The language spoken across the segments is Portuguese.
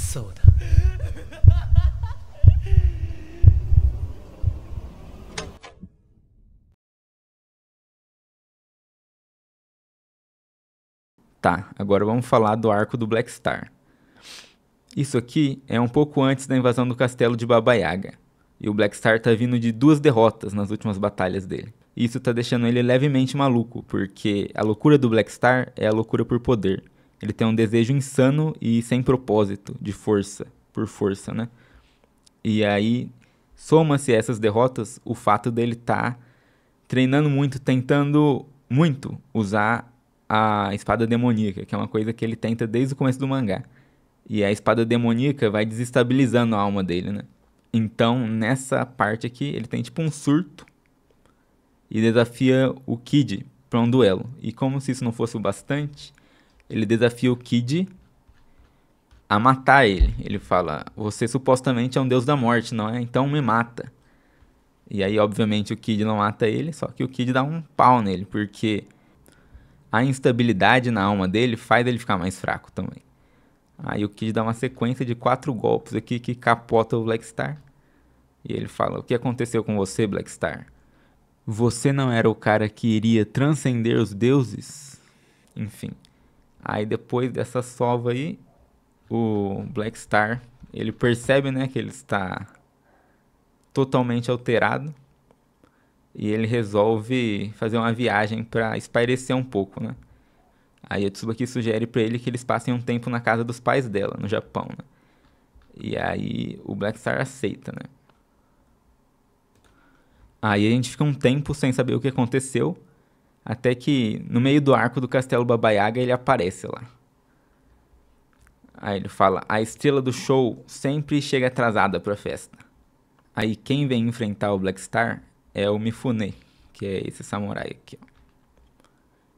そうだ。Tá, agora vamos falar do arco do Black Star. Isso aqui é um pouco antes da invasão do castelo de Baba Yaga. E o Black Star tá vindo de 2 derrotas nas últimas batalhas dele. E isso tá deixando ele levemente maluco, porque a loucura do Black Star é a loucura por poder. Ele tem um desejo insano e sem propósito, de força, por força, né? E aí, soma-se essas derrotas o fato dele tá treinando muito, tentando muito usar a espada demoníaca, que é uma coisa que ele tenta desde o começo do mangá. E a espada demoníaca vai desestabilizando a alma dele, né? Então, nessa parte aqui, ele tem tipo um surto e desafia o Kid para um duelo. E como se isso não fosse o bastante, ele desafia o Kid a matar ele. Ele fala: "Você supostamente é um deus da morte, não é? Então me mata." E aí, obviamente, o Kid não mata ele, só que o Kid dá um pau nele, porque a instabilidade na alma dele faz ele ficar mais fraco também. Aí o Kid dá uma sequência de 4 golpes aqui que capota o Black Star. E ele fala: "O que aconteceu com você, Black Star? Você não era o cara que iria transcender os deuses?" Enfim. Aí depois dessa sova aí, o Black Star, ele percebe, né, que ele está totalmente alterado. E ele resolve fazer uma viagem para espairecer um pouco, né? Aí a Tsubaki sugere pra ele que eles passem um tempo na casa dos pais dela, no Japão, né? E aí o Black Star aceita, né? Aí a gente fica um tempo sem saber o que aconteceu, até que no meio do arco do Castelo Baba Yaga ele aparece lá. Aí ele fala: "A estrela do show sempre chega atrasada pra festa." Aí quem vem enfrentar o Black Star é o Mifune, que é esse samurai aqui, ó.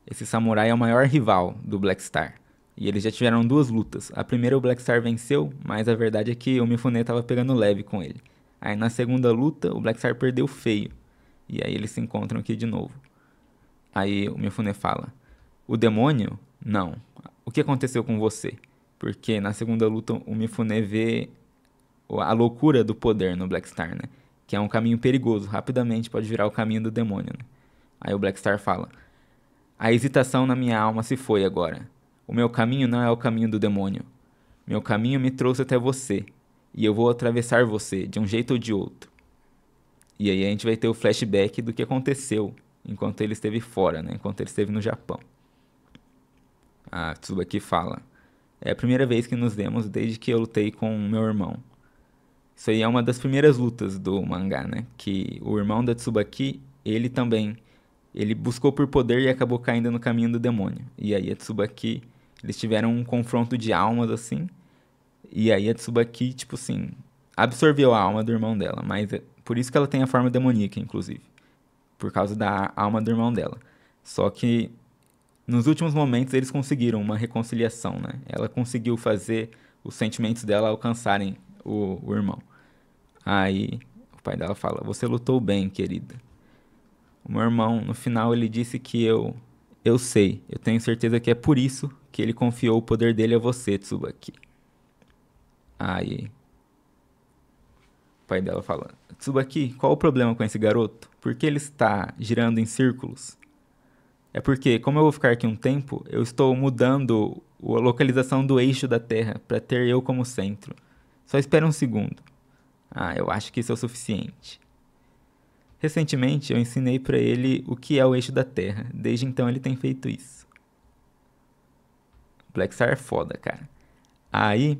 Esse samurai é o maior rival do Black Star. E eles já tiveram 2 lutas. A primeira o Black Star venceu, mas a verdade é que o Mifune tava pegando leve com ele. Aí na segunda luta, o Black Star perdeu feio. E aí eles se encontram aqui de novo. Aí o Mifune fala: "O demônio? Não. O que aconteceu com você?" Porque na segunda luta o Mifune vê a loucura do poder no Black Star, né? Que é um caminho perigoso, rapidamente pode virar o caminho do demônio, né? Aí o Black Star fala: "A hesitação na minha alma se foi agora. O meu caminho não é o caminho do demônio. Meu caminho me trouxe até você. E eu vou atravessar você, de um jeito ou de outro." E aí a gente vai ter o flashback do que aconteceu enquanto ele esteve fora, né? Enquanto ele esteve no Japão. A Tsubaki fala: "É a primeira vez que nos vemos desde que eu lutei com o meu irmão." Isso aí é uma das primeiras lutas do mangá, né? Que o irmão da Tsubaki, ele também, ele buscou por poder e acabou caindo no caminho do demônio. E aí a Tsubaki, eles tiveram um confronto de almas, assim. E aí a Tsubaki, tipo assim, absorveu a alma do irmão dela. Mas é por isso que ela tem a forma demoníaca, inclusive. Por causa da alma do irmão dela. Só que nos últimos momentos eles conseguiram uma reconciliação, né? Ela conseguiu fazer os sentimentos dela alcançarem o irmão. Aí o pai dela fala: "Você lutou bem, querida." O meu irmão, no final, ele disse que eu sei, eu tenho certeza que é por isso que ele confiou o poder dele a você, Tsubaki. Aí o pai dela fala: "Tsubaki, qual o problema com esse garoto? Por que ele está girando em círculos?" "É porque, como eu vou ficar aqui um tempo, eu estou mudando a localização do eixo da Terra para ter eu como centro. Só espera um segundo." "Ah, eu acho que isso é o suficiente." "Recentemente eu ensinei pra ele o que é o eixo da Terra. Desde então ele tem feito isso." Black Star é foda, cara. Aí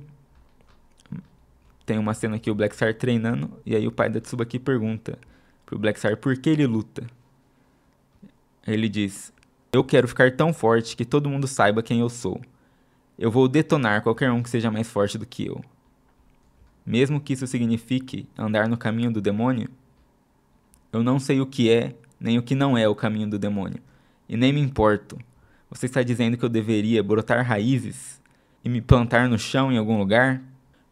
tem uma cena aqui o Black Star treinando e aí o pai da Tsubaki pergunta pro Black Star por que ele luta. Ele diz: "Eu quero ficar tão forte que todo mundo saiba quem eu sou. Eu vou detonar qualquer um que seja mais forte do que eu. Mesmo que isso signifique andar no caminho do demônio, eu não sei o que é, nem o que não é o caminho do demônio. E nem me importo. Você está dizendo que eu deveria brotar raízes e me plantar no chão em algum lugar?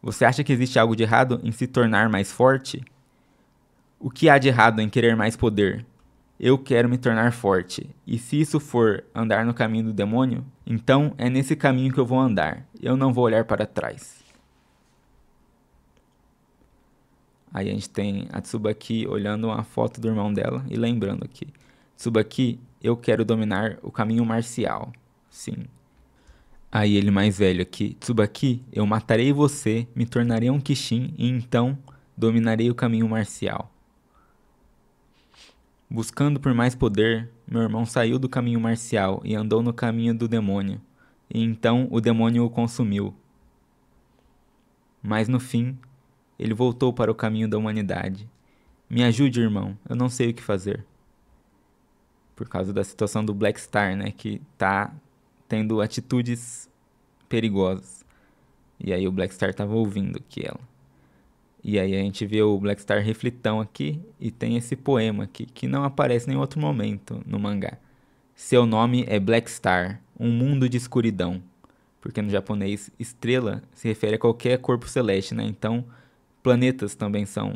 Você acha que existe algo de errado em se tornar mais forte? O que há de errado em querer mais poder? Eu quero me tornar forte. E se isso for andar no caminho do demônio, então é nesse caminho que eu vou andar. Eu não vou olhar para trás." Aí a gente tem a Tsubaki olhando uma foto do irmão dela e lembrando aqui. Tsubaki, eu quero dominar o caminho marcial. Sim. Aí ele mais velho aqui. Tsubaki, eu matarei você, me tornarei um Kishin e então dominarei o caminho marcial. Buscando por mais poder, meu irmão saiu do caminho marcial e andou no caminho do demônio. E então o demônio o consumiu. Mas no fim, ele voltou para o caminho da humanidade. Me ajude, irmão, eu não sei o que fazer. Por causa da situação do Black Star, né, que tá tendo atitudes perigosas. E aí o Black Star tava ouvindo aqui ela. E aí a gente vê o Black Star reflitão aqui e tem esse poema aqui, que não aparece em nenhum outro momento no mangá. Seu nome é Black Star, um mundo de escuridão. Porque no japonês, estrela se refere a qualquer corpo celeste, né? Então, planetas também são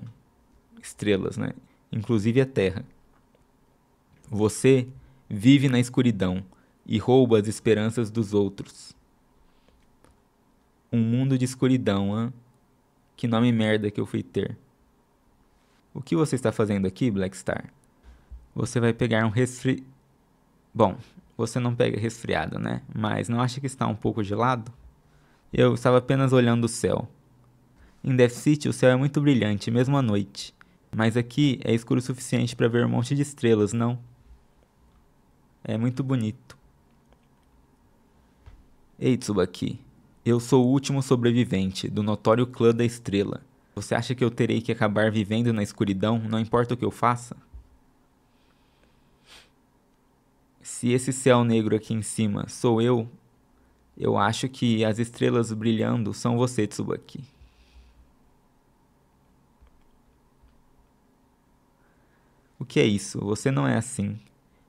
estrelas, né? Inclusive a Terra. Você vive na escuridão e rouba as esperanças dos outros. Um mundo de escuridão, hein? Que nome merda que eu fui ter. O que você está fazendo aqui, Black Star? Você vai pegar um Bom, você não pega resfriado, né? Mas não acha que está um pouco gelado? Eu estava apenas olhando o céu. Em Death City o céu é muito brilhante, mesmo à noite. Mas aqui é escuro o suficiente para ver um monte de estrelas, não? É muito bonito. Ei, Tsubaki. Eu sou o último sobrevivente do notório clã da Estrela. Você acha que eu terei que acabar vivendo na escuridão, não importa o que eu faça? Se esse céu negro aqui em cima sou eu acho que as estrelas brilhando são você, Tsubaki. O que é isso? Você não é assim.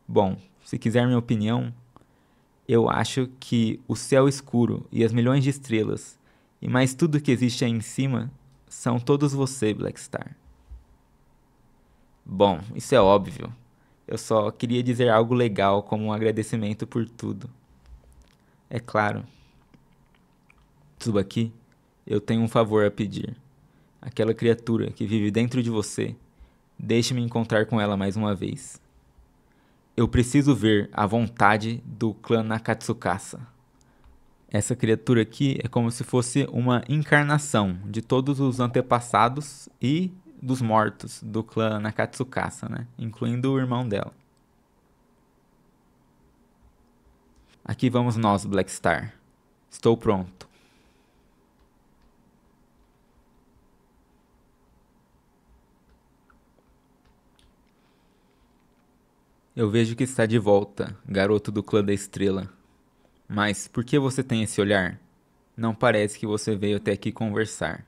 Bom, se quiser minha opinião, eu acho que o céu escuro e as milhões de estrelas, e mais tudo que existe aí em cima, são todos você, Black Star. Bom, isso é óbvio. Eu só queria dizer algo legal como um agradecimento por tudo. É claro. Tsubaki, eu tenho um favor a pedir. Aquela criatura que vive dentro de você, deixe-me encontrar com ela mais uma vez. Eu preciso ver a vontade do clã Nakatsukasa. Essa criatura aqui é como se fosse uma encarnação de todos os antepassados e dos mortos do clã Nakatsukasa, né? Incluindo o irmão dela. Aqui vamos nós, Black Star. Estou pronto. Eu vejo que está de volta, garoto do clã da estrela. Mas por que você tem esse olhar? Não parece que você veio até aqui conversar.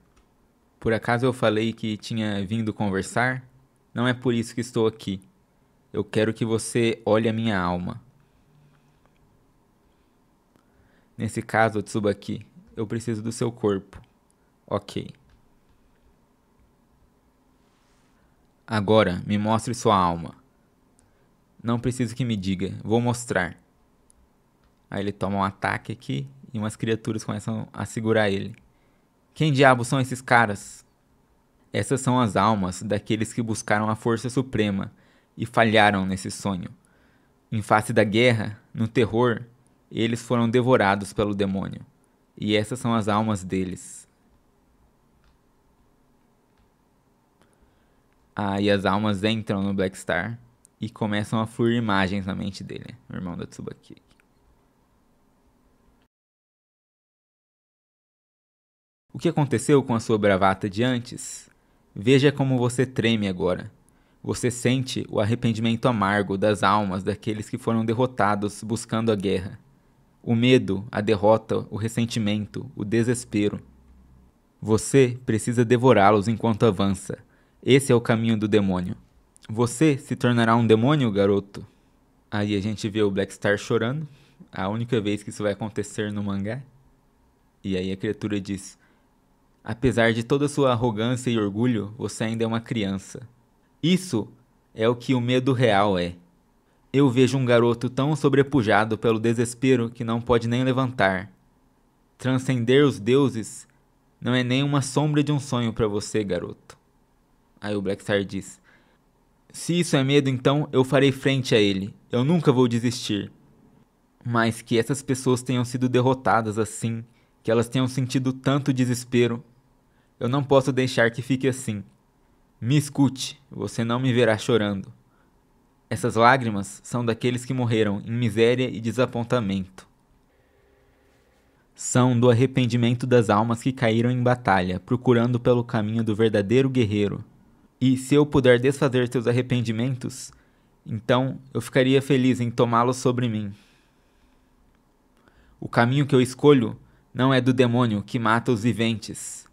Por acaso eu falei que tinha vindo conversar? Não é por isso que estou aqui. Eu quero que você olhe a minha alma. Nesse caso, Tsubaki, eu preciso do seu corpo. Ok. Agora, me mostre sua alma. Não preciso que me diga, vou mostrar. Aí ele toma um ataque aqui e umas criaturas começam a segurar ele. Quem diabos são esses caras? Essas são as almas daqueles que buscaram a força suprema e falharam nesse sonho. Em face da guerra, no terror, eles foram devorados pelo demônio. E essas são as almas deles. Aí as almas entram no Black Star e começam a fluir imagens na mente dele, o irmão da Tsubaki. O que aconteceu com a sua bravata de antes? Veja como você treme agora. Você sente o arrependimento amargo das almas daqueles que foram derrotados buscando a guerra. O medo, a derrota, o ressentimento, o desespero. Você precisa devorá-los enquanto avança. Esse é o caminho do demônio. Você se tornará um demônio, garoto? Aí a gente vê o Black Star chorando. A única vez que isso vai acontecer no mangá. E aí a criatura diz: apesar de toda sua arrogância e orgulho, você ainda é uma criança. Isso é o que o medo real é. Eu vejo um garoto tão sobrepujado pelo desespero que não pode nem levantar. Transcender os deuses não é nem uma sombra de um sonho para você, garoto. Aí o Blackstar diz: se isso é medo, então eu farei frente a ele. Eu nunca vou desistir. Mas que essas pessoas tenham sido derrotadas assim, que elas tenham sentido tanto desespero, eu não posso deixar que fique assim. Me escute, você não me verá chorando. Essas lágrimas são daqueles que morreram em miséria e desapontamento. São do arrependimento das almas que caíram em batalha, procurando pelo caminho do verdadeiro guerreiro. E se eu puder desfazer seus arrependimentos, então eu ficaria feliz em tomá-los sobre mim. O caminho que eu escolho não é do demônio que mata os viventes.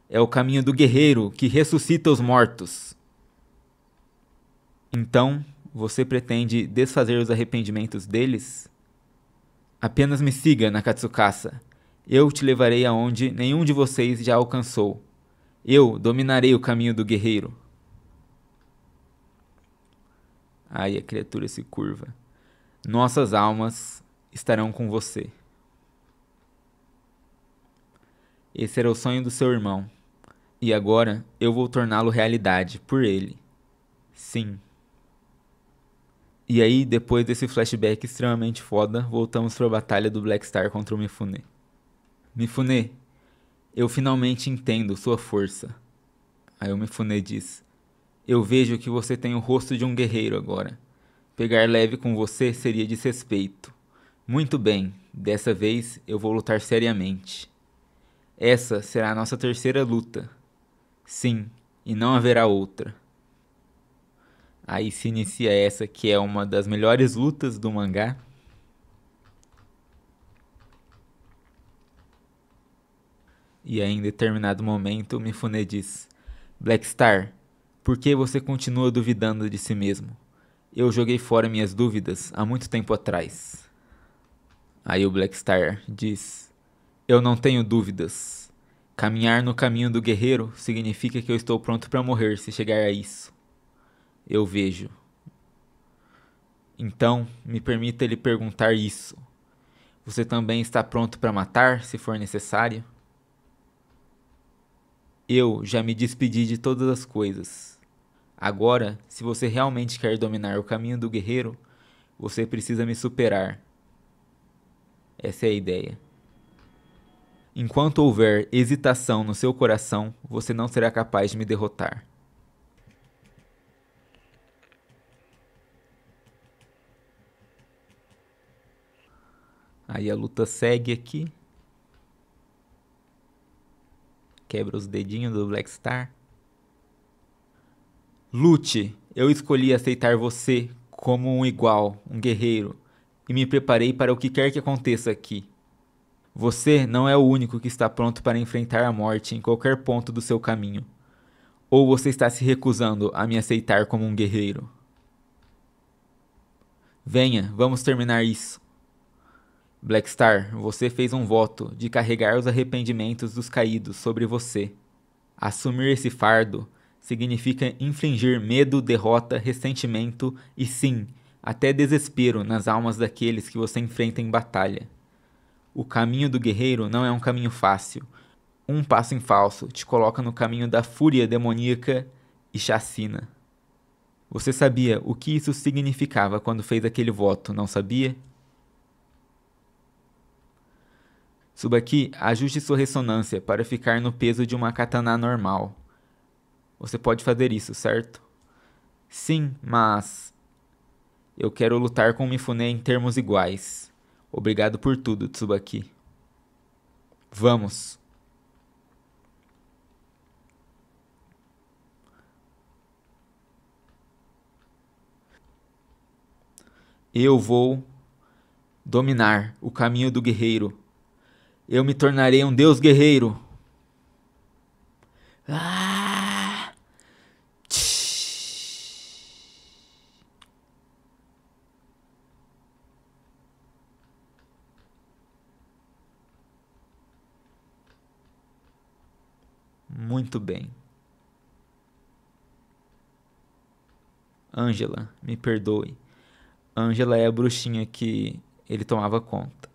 É o caminho do guerreiro que ressuscita os mortos. Então, você pretende desfazer os arrependimentos deles? Apenas me siga, Nakatsukasa. Eu te levarei aonde nenhum de vocês já alcançou. Eu dominarei o caminho do guerreiro. Aí a criatura se curva. Nossas almas estarão com você. Esse era o sonho do seu irmão. E agora eu vou torná-lo realidade por ele. Sim. E aí, depois desse flashback extremamente foda, voltamos para a batalha do Blackstar contra o Mifune. Mifune, eu finalmente entendo sua força. Aí o Mifune diz: eu vejo que você tem o rosto de um guerreiro agora. Pegar leve com você seria desrespeito. Muito bem, dessa vez eu vou lutar seriamente. Essa será a nossa terceira luta. Sim, e não haverá outra. Aí se inicia essa que é uma das melhores lutas do mangá. E aí, em determinado momento, Mifune diz: Blackstar, por que você continua duvidando de si mesmo? Eu joguei fora minhas dúvidas há muito tempo atrás. Aí o Blackstar diz: eu não tenho dúvidas. Caminhar no caminho do guerreiro significa que eu estou pronto para morrer se chegar a isso. Eu vejo. Então, me permita lhe perguntar isso. Você também está pronto para matar, se for necessário? Eu já me despedi de todas as coisas. Agora, se você realmente quer dominar o caminho do guerreiro, você precisa me superar. Essa é a ideia. Enquanto houver hesitação no seu coração, você não será capaz de me derrotar. Aí a luta segue aqui. Quebra os dedinhos do Blackstar. Lute, eu escolhi aceitar você como um igual, um guerreiro, e me preparei para o que quer que aconteça aqui. Você não é o único que está pronto para enfrentar a morte em qualquer ponto do seu caminho. Ou você está se recusando a me aceitar como um guerreiro? Venha, vamos terminar isso. Blackstar, você fez um voto de carregar os arrependimentos dos caídos sobre você. Assumir esse fardo significa infligir medo, derrota, ressentimento e, sim, até desespero nas almas daqueles que você enfrenta em batalha. O caminho do guerreiro não é um caminho fácil. Um passo em falso te coloca no caminho da fúria demoníaca e chacina. Você sabia o que isso significava quando fez aquele voto, não sabia? Tsubaki, ajuste sua ressonância para ficar no peso de uma katana normal. Você pode fazer isso, certo? Sim, mas... eu quero lutar com Mifune em termos iguais. Obrigado por tudo, Tsubaki. Vamos. Eu vou dominar o caminho do guerreiro. Eu me tornarei um deus guerreiro. Ah! Muito bem. Angela, me perdoe. Angela é a bruxinha que ele tomava conta.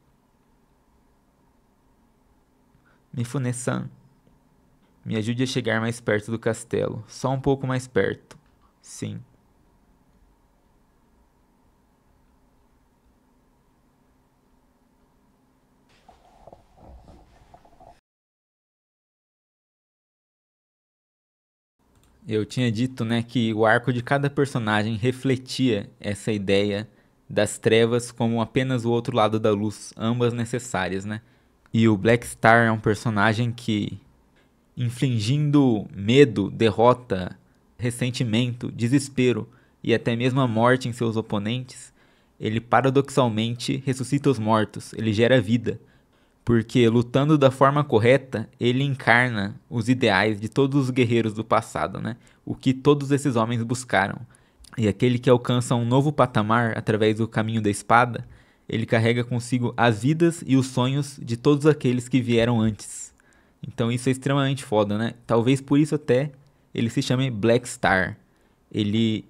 Mifune-san, Me ajude a chegar mais perto do castelo. Só um pouco mais perto. Sim. Eu tinha dito, né, que o arco de cada personagem refletia essa ideia das trevas como apenas o outro lado da luz, ambas necessárias, né? E o Black Star é um personagem que, infligindo medo, derrota, ressentimento, desespero e até mesmo a morte em seus oponentes, ele paradoxalmente ressuscita os mortos, ele gera vida, porque lutando da forma correta, ele encarna os ideais de todos os guerreiros do passado, né? O que todos esses homens buscaram. E aquele que alcança um novo patamar através do caminho da espada, ele carrega consigo as vidas e os sonhos de todos aqueles que vieram antes. Então isso é extremamente foda, né? Talvez por isso até ele se chame Black Star. Ele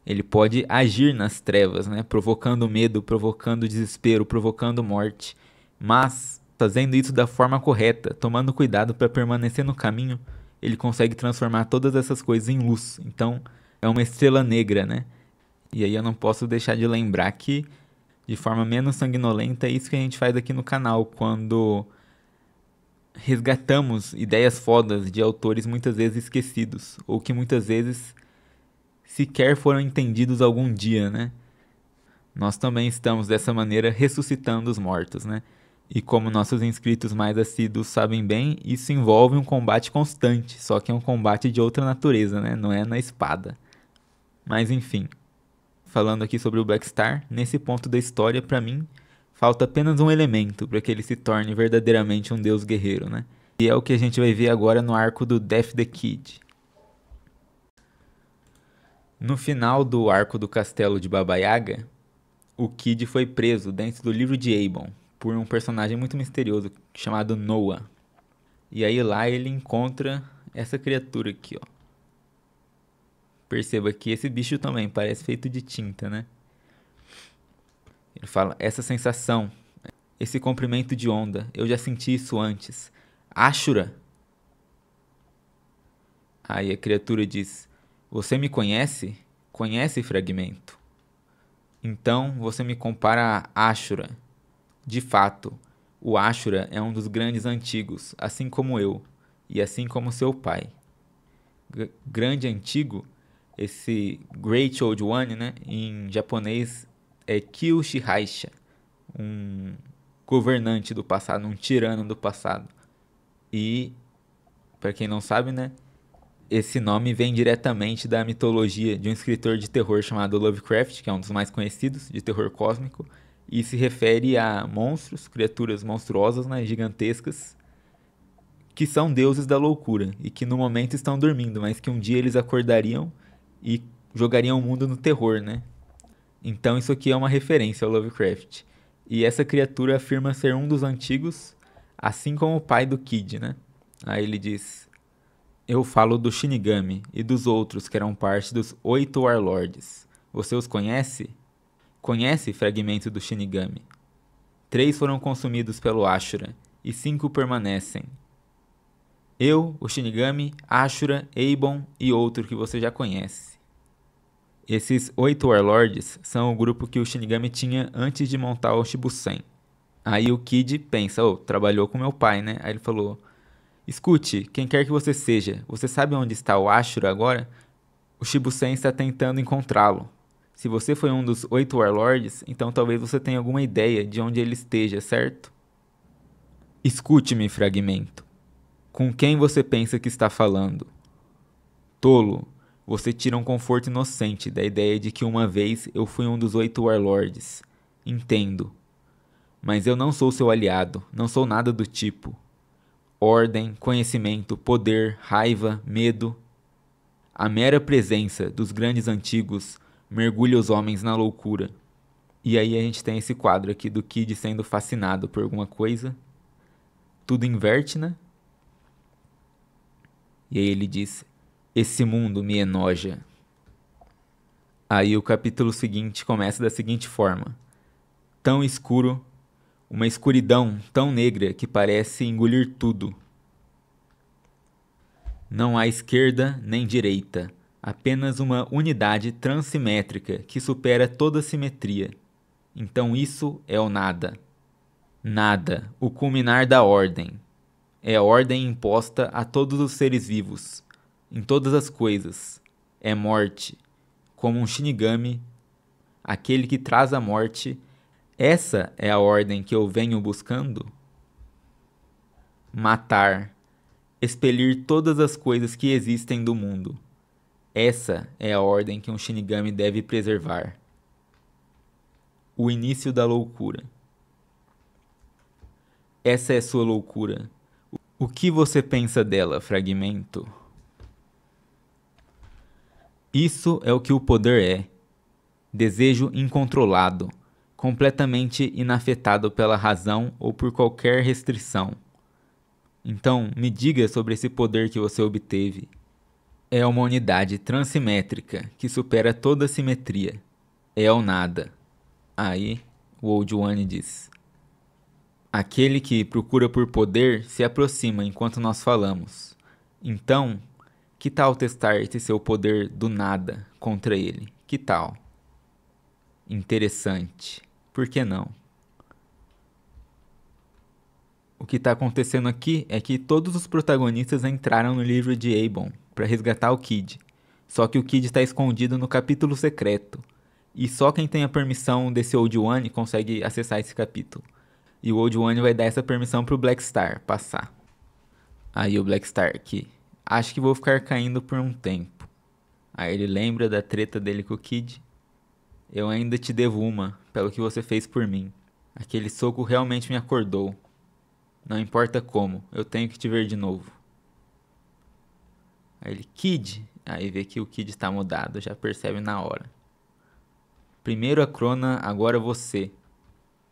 ele pode agir nas trevas, né? Provocando medo, provocando desespero, provocando morte. Mas, fazendo isso da forma correta, tomando cuidado para permanecer no caminho, ele consegue transformar todas essas coisas em luz. Então, é uma estrela negra, né? E aí eu não posso deixar de lembrar que, de forma menos sanguinolenta, é isso que a gente faz aqui no canal, quando resgatamos ideias fodas de autores muitas vezes esquecidos, ou que muitas vezes sequer foram entendidos algum dia, né? Nós também estamos dessa maneira ressuscitando os mortos, né? E como nossos inscritos mais assíduos sabem bem, isso envolve um combate constante, só que é um combate de outra natureza, né? Não é na espada. Mas enfim, falando aqui sobre o Black Star, nesse ponto da história, pra mim, falta apenas um elemento para que ele se torne verdadeiramente um deus guerreiro, né? E é o que a gente vai ver agora no arco do Death the Kid. No final do arco do castelo de Baba Yaga, o Kid foi preso dentro do livro de Aemon por um personagem muito misterioso chamado Noah. E aí lá ele encontra essa criatura aqui, ó. Perceba que esse bicho também parece feito de tinta, né? Ele fala, essa sensação, esse comprimento de onda, eu já senti isso antes. Ashura. Aí a criatura diz, você me conhece? Conhece fragmento? Então você me compara a Ashura. De fato, o Ashura é um dos grandes antigos, assim como eu, e assim como seu pai. Grande antigo, esse Great Old One, né, em japonês é Kyushihaisha, um governante do passado, um tirano do passado. E, para quem não sabe, né, esse nome vem diretamente da mitologia de um escritor de terror chamado Lovecraft, que é um dos mais conhecidos de terror cósmico, e se refere a monstros, criaturas monstruosas, né, gigantescas, que são deuses da loucura e que no momento estão dormindo, mas que um dia eles acordariam e jogariam o mundo no terror, né? Então isso aqui é uma referência ao Lovecraft. E essa criatura afirma ser um dos antigos, assim como o pai do Kid, né? Aí ele diz: eu falo do Shinigami e dos outros que eram parte dos 8 Warlords. Você os conhece? Conhece fragmento do Shinigami? 3 foram consumidos pelo Ashura e 5 permanecem. Eu, o Shinigami, Ashura, Aemon e outro que você já conhece. Esses 8 Warlords são o grupo que o Shinigami tinha antes de montar o Shibusen. Aí o Kid pensa, trabalhou com meu pai, né? Aí ele falou, escute, quem quer que você seja, você sabe onde está o Ashura agora? O Shibusen está tentando encontrá-lo. Se você foi um dos 8 Warlords, então talvez você tenha alguma ideia de onde ele esteja, certo? Escute-me, fragmento. Com quem você pensa que está falando? Tolo, você tira um conforto inocente da ideia de que uma vez eu fui um dos 8 Warlords. Entendo. Mas eu não sou seu aliado, não sou nada do tipo. Ordem, conhecimento, poder, raiva, medo. A mera presença dos grandes antigos mergulha os homens na loucura. E aí a gente tem esse quadro aqui do Kid sendo fascinado por alguma coisa. Tudo inverte, né? E aí ele diz, esse mundo me enoja. Aí o capítulo seguinte começa da seguinte forma. Tão escuro, uma escuridão tão negra que parece engolir tudo. Não há esquerda nem direita, apenas uma unidade transsimétrica que supera toda simetria. Então isso é o nada. Nada, o culminar da ordem. É a ordem imposta a todos os seres vivos, em todas as coisas. É morte, como um Shinigami, aquele que traz a morte. Essa é a ordem que eu venho buscando? Matar, expelir todas as coisas que existem do mundo. Essa é a ordem que um Shinigami deve preservar. O início da loucura. Essa é sua loucura. O que você pensa dela, fragmento? Isso é o que o poder é. Desejo incontrolado, completamente inafetado pela razão ou por qualquer restrição. Então, me diga sobre esse poder que você obteve. É uma unidade transsimétrica que supera toda simetria. É o nada. Aí, o Old One diz: aquele que procura por poder se aproxima enquanto nós falamos. Então, que tal testar esse seu poder do nada contra ele? Que tal? Interessante. Por que não? O que está acontecendo aqui é que todos os protagonistas entraram no livro de Aebon para resgatar o Kid. Só que o Kid está escondido no capítulo secreto. E só quem tem a permissão desse Old One consegue acessar esse capítulo. E o Old One vai dar essa permissão pro Black Star passar. Aí o Black Star aqui: acho que vou ficar caindo por um tempo. Aí ele lembra da treta dele com o Kid. Eu ainda te devo uma, pelo que você fez por mim. Aquele soco realmente me acordou. Não importa como, eu tenho que te ver de novo. Aí ele: Kid. Aí vê que o Kid está mudado, já percebe na hora. Primeiro a Crona, agora você.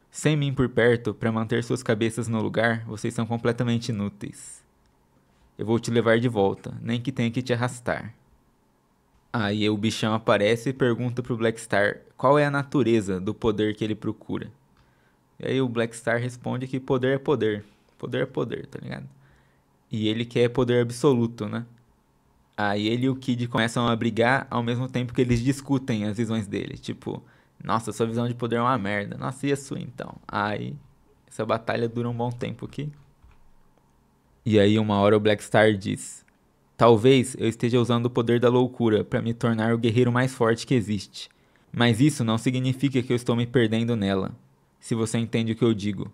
Sem mim por perto, para manter suas cabeças no lugar, vocês são completamente inúteis. Eu vou te levar de volta, nem que tenha que te arrastar. Aí o bichão aparece e pergunta pro Black Star qual é a natureza do poder que ele procura. E aí o Black Star responde que poder é poder. Poder é poder, tá ligado? E ele quer poder absoluto, né? Aí ele e o Kid começam a brigar ao mesmo tempo que eles discutem as visões dele. Tipo, nossa, sua visão de poder é uma merda. Nossa, e a sua então? Aí, essa batalha dura um bom tempo aqui. E aí uma hora o Black Star diz: talvez eu esteja usando o poder da loucura para me tornar o guerreiro mais forte que existe. Mas isso não significa que eu estou me perdendo nela. Se você entende o que eu digo.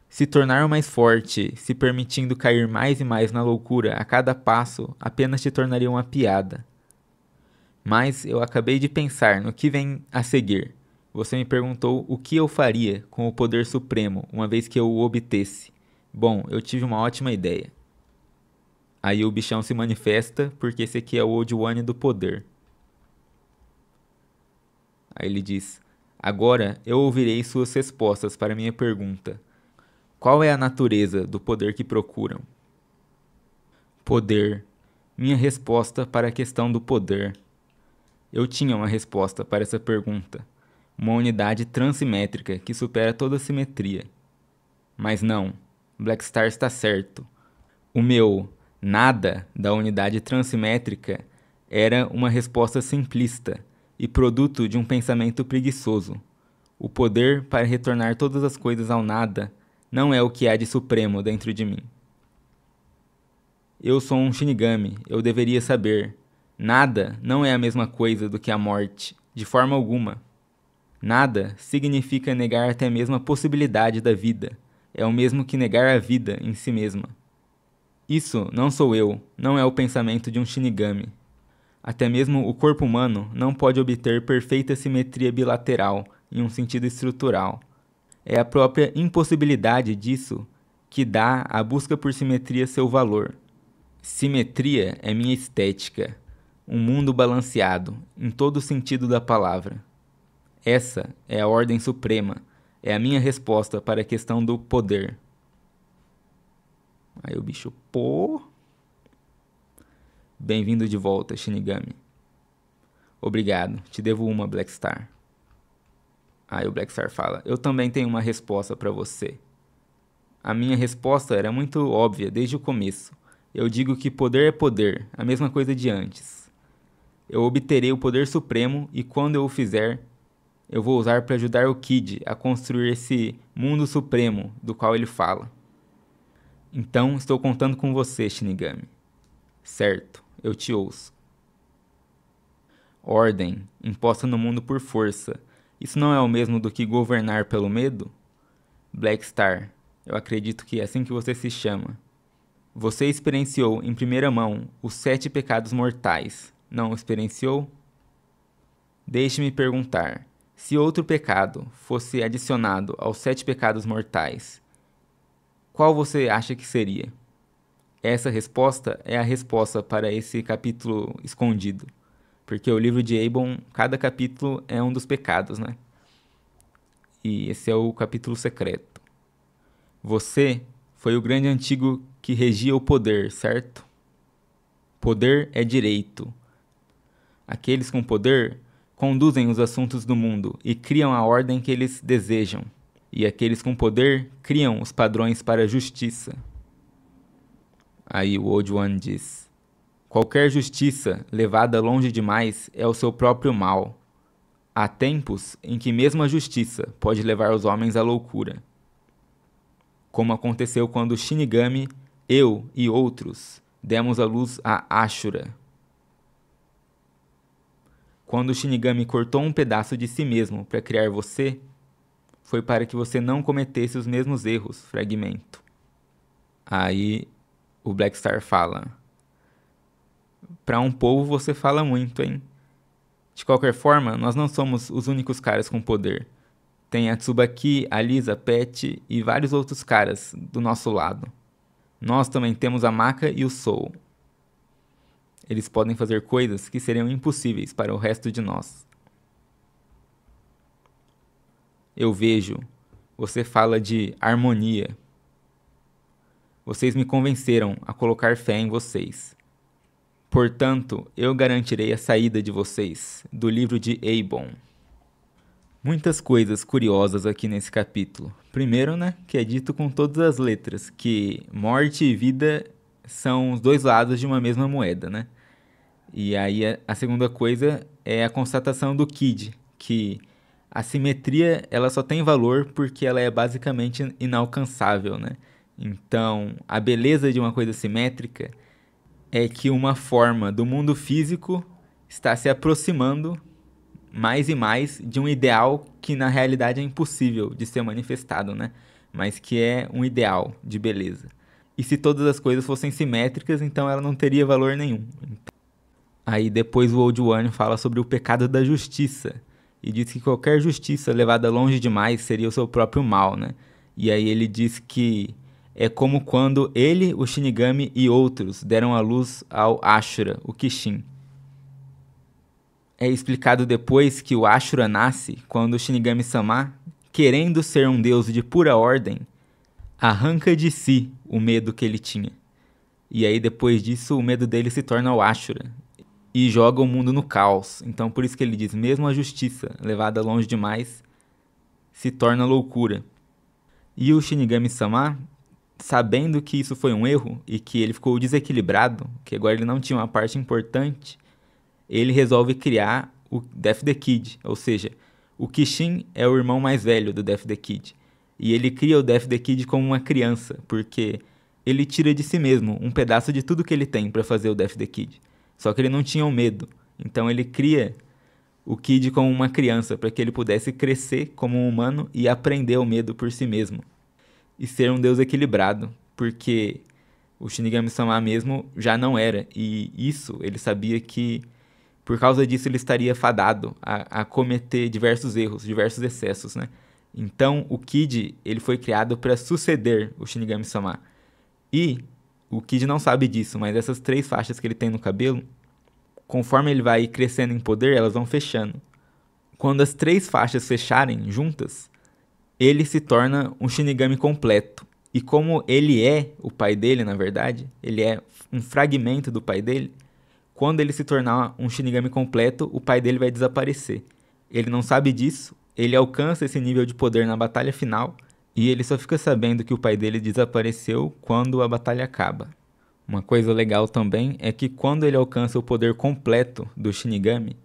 Se tornar mais forte, se permitindo cair mais e mais na loucura a cada passo, apenas te tornaria uma piada. Mas eu acabei de pensar no que vem a seguir. Você me perguntou o que eu faria com o poder supremo uma vez que eu o obtesse. Bom, eu tive uma ótima ideia. Aí o bichão se manifesta porque esse aqui é o Old One do poder. Aí ele diz: agora eu ouvirei suas respostas para minha pergunta. Qual é a natureza do poder que procuram? Poder. Minha resposta para a questão do poder. Eu tinha uma resposta para essa pergunta. Uma unidade transsimétrica que supera toda simetria. Mas não, Black Star está certo. O meu nada da unidade transsimétrica era uma resposta simplista e produto de um pensamento preguiçoso. O poder para retornar todas as coisas ao nada não é o que há de supremo dentro de mim. Eu sou um Shinigami, eu deveria saber. Nada não é a mesma coisa do que a morte, de forma alguma. Nada significa negar até mesmo a possibilidade da vida. É o mesmo que negar a vida em si mesma. Isso não sou eu, não é o pensamento de um Shinigami. Até mesmo o corpo humano não pode obter perfeita simetria bilateral em um sentido estrutural. É a própria impossibilidade disso que dá à busca por simetria seu valor. Simetria é minha estética, um mundo balanceado, em todo o sentido da palavra. Essa é a ordem suprema, é a minha resposta para a questão do poder. Aí o bicho, pô... Bem-vindo de volta, Shinigami. Obrigado, te devo uma, Black Star. Aí o Black Star fala: eu também tenho uma resposta para você. A minha resposta era muito óbvia desde o começo. Eu digo que poder é poder, a mesma coisa de antes. Eu obterei o poder supremo e quando eu o fizer, eu vou usar para ajudar o Kid a construir esse mundo supremo do qual ele fala. Então, estou contando com você, Shinigami. Certo, eu te ouço. Ordem, imposta no mundo por força. Isso não é o mesmo do que governar pelo medo? Black Star, eu acredito que é assim que você se chama. Você experienciou em primeira mão os 7 pecados mortais, não experienciou? Deixe-me perguntar, se outro pecado fosse adicionado aos 7 pecados mortais, qual você acha que seria? Essa resposta é a resposta para esse capítulo escondido, porque o livro de Eibon, cada capítulo é um dos pecados, né? E esse é o capítulo secreto. Você foi o grande antigo que regia o poder, certo? Poder é direito. Aqueles com poder conduzem os assuntos do mundo e criam a ordem que eles desejam. E aqueles com poder criam os padrões para a justiça. Aí o Old One diz: qualquer justiça levada longe demais é o seu próprio mal. Há tempos em que mesmo a justiça pode levar os homens à loucura. Como aconteceu quando Shinigami, eu e outros demos à luz a Ashura. Quando o Shinigami cortou um pedaço de si mesmo para criar você, foi para que você não cometesse os mesmos erros, fragmento. Aí o Black Star fala: para um povo você fala muito, hein? De qualquer forma, nós não somos os únicos caras com poder. Tem a Tsubaki, a Lisa, Pet e vários outros caras do nosso lado. Nós também temos a Maka e o Soul. Eles podem fazer coisas que seriam impossíveis para o resto de nós. Eu vejo, você fala de harmonia. Vocês me convenceram a colocar fé em vocês. Portanto, eu garantirei a saída de vocês do livro de Eibon. Muitas coisas curiosas aqui nesse capítulo. Primeiro, né, que é dito com todas as letras que morte e vida são os dois lados de uma mesma moeda, né? E aí a segunda coisa é a constatação do Kid, que a simetria ela só tem valor porque ela é basicamente inalcançável, né? Então, a beleza de uma coisa simétrica é que uma forma do mundo físico está se aproximando mais e mais de um ideal que na realidade é impossível de ser manifestado, né? Mas que é um ideal de beleza. E se todas as coisas fossem simétricas, então ela não teria valor nenhum. Aí depois o Old One fala sobre o pecado da justiça. E diz que qualquer justiça levada longe demais seria o seu próprio mal, né? E aí ele diz que é como quando ele, o Shinigami e outros deram à luz ao Ashura, o Kishin. É explicado depois que o Ashura nasce quando o Shinigami-sama, querendo ser um deus de pura ordem, arranca de si o medo que ele tinha. E aí depois disso o medo dele se torna o Ashura e joga o mundo no caos. Então por isso que ele diz, mesmo a justiça levada longe demais se torna loucura. E o Shinigami-sama, sabendo que isso foi um erro e que ele ficou desequilibrado, que agora ele não tinha uma parte importante, ele resolve criar o Death the Kid, ou seja, o Kishin é o irmão mais velho do Death the Kid. E ele cria o Death the Kid como uma criança, porque ele tira de si mesmo um pedaço de tudo que ele tem para fazer o Death the Kid. Só que ele não tinha o medo, então ele cria o Kid como uma criança, para que ele pudesse crescer como um humano e aprender o medo por si mesmo. E ser um deus equilibrado, porque o Shinigami-sama mesmo já não era, e isso ele sabia que por causa disso ele estaria fadado a cometer diversos erros, diversos excessos, né? Então o Kid ele foi criado para suceder o Shinigami-sama. E o Kid não sabe disso, mas essas 3 faixas que ele tem no cabelo, conforme ele vai crescendo em poder, elas vão fechando. Quando as 3 faixas fecharem juntas, ele se torna um Shinigami completo. E como ele é o pai dele, na verdade, ele é um fragmento do pai dele, quando ele se tornar um Shinigami completo, o pai dele vai desaparecer. Ele não sabe disso, ele alcança esse nível de poder na batalha final, e ele só fica sabendo que o pai dele desapareceu quando a batalha acaba. Uma coisa legal também é que quando ele alcança o poder completo do Shinigami,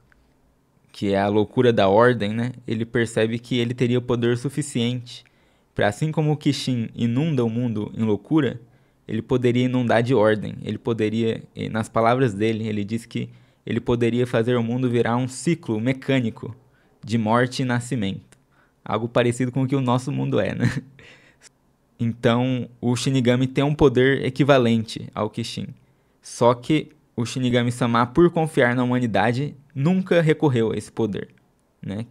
que é a loucura da ordem, né? Ele percebe que ele teria o poder suficiente para, assim como o Kishin inunda o mundo em loucura, ele poderia inundar de ordem. Ele poderia, nas palavras dele, ele diz que ele poderia fazer o mundo virar um ciclo mecânico de morte e nascimento. Algo parecido com o que o nosso mundo é, né? Então, o Shinigami tem um poder equivalente ao Kishin. Só que o Shinigami-sama, por confiar na humanidade, nunca recorreu a esse poder, né?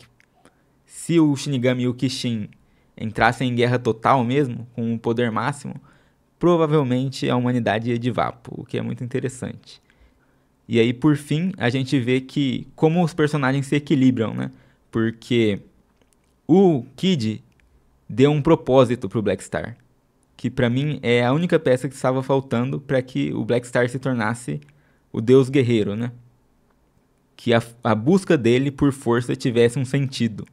Se o Shinigami e o Kishin entrassem em guerra total mesmo, com o poder máximo, provavelmente a humanidade ia de vapo, o que é muito interessante. E aí, por fim, a gente vê que como os personagens se equilibram, né? Porque o Kid deu um propósito pro Black Star, que pra mim é a única peça que estava faltando para que o Black Star se tornasse o deus guerreiro, né? Que a busca dele por força tivesse um sentido.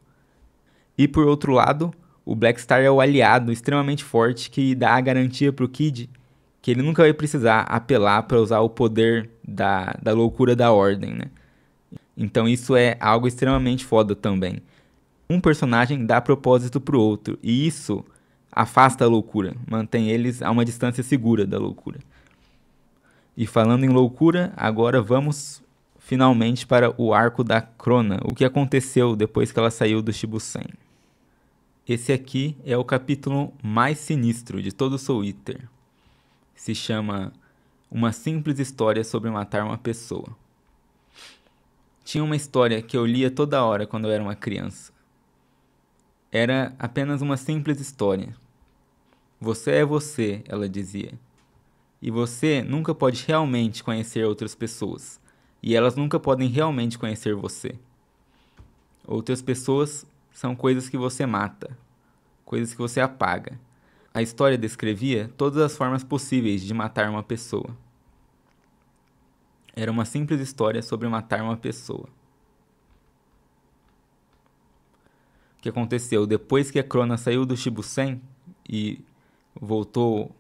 E por outro lado, o Black Star é o aliado extremamente forte que dá a garantia pro Kid que ele nunca vai precisar apelar para usar o poder da loucura da ordem, né? Então isso é algo extremamente foda também. Um personagem dá propósito pro outro, e isso afasta a loucura, mantém eles a uma distância segura da loucura. E falando em loucura, agora vamos finalmente para o arco da Crona, o que aconteceu depois que ela saiu do Shibusen. Esse aqui é o capítulo mais sinistro de todo Soul Eater. Se chama Uma Simples História sobre Matar uma Pessoa. Tinha uma história que eu lia toda hora quando eu era uma criança. Era apenas uma simples história. Você é você, ela dizia. E você nunca pode realmente conhecer outras pessoas. E elas nunca podem realmente conhecer você. Outras pessoas são coisas que você mata, coisas que você apaga. A história descrevia todas as formas possíveis de matar uma pessoa. Era uma simples história sobre matar uma pessoa. O que aconteceu? Depois que a Crona saiu do Shibusen e voltou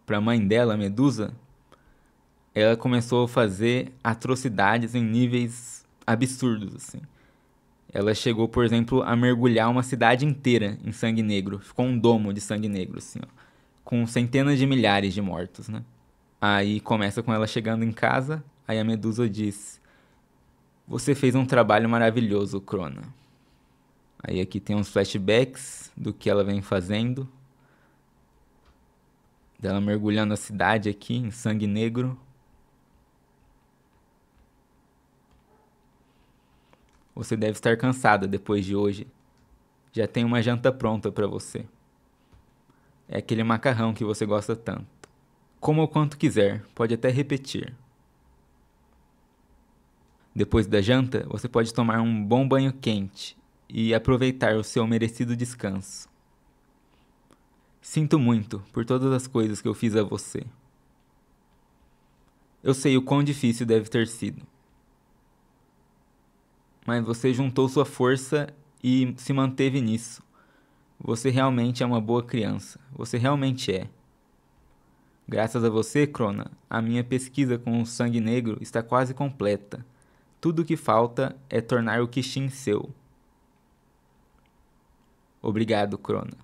para a mãe dela, Medusa, ela começou a fazer atrocidades em níveis absurdos, assim. Ela chegou, por exemplo, a mergulhar uma cidade inteira em sangue negro. Ficou um domo de sangue negro, assim, ó, com centenas de milhares de mortos, né? Aí começa com ela chegando em casa, aí a Medusa diz: você fez um trabalho maravilhoso, Crona. Aí aqui tem uns flashbacks do que ela vem fazendo. Dela mergulhando a cidade aqui em sangue negro. Você deve estar cansada depois de hoje. Já tem uma janta pronta para você. É aquele macarrão que você gosta tanto. Coma o quanto quiser, pode até repetir. Depois da janta, você pode tomar um bom banho quente e aproveitar o seu merecido descanso. Sinto muito por todas as coisas que eu fiz a você. Eu sei o quão difícil deve ter sido. Mas você juntou sua força e se manteve nisso. Você realmente é uma boa criança. Você realmente é. Graças a você, Crona, a minha pesquisa com o sangue negro está quase completa. Tudo o que falta é tornar o Kishin seu. Obrigado, Crona.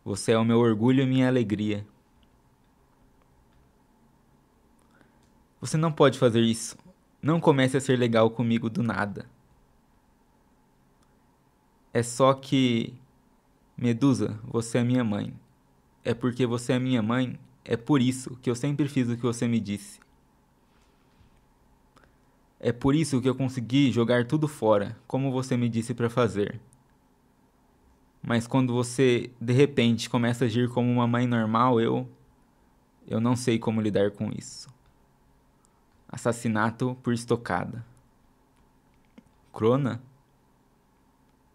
Você é o meu orgulho e minha alegria. Você não pode fazer isso. Não comece a ser legal comigo do nada. É só que... Medusa, você é minha mãe. É porque você é minha mãe, é por isso que eu sempre fiz o que você me disse. É por isso que eu consegui jogar tudo fora, como você me disse para fazer. Mas quando você, de repente, começa a agir como uma mãe normal, eu não sei como lidar com isso. Assassinato por estocada. Crona?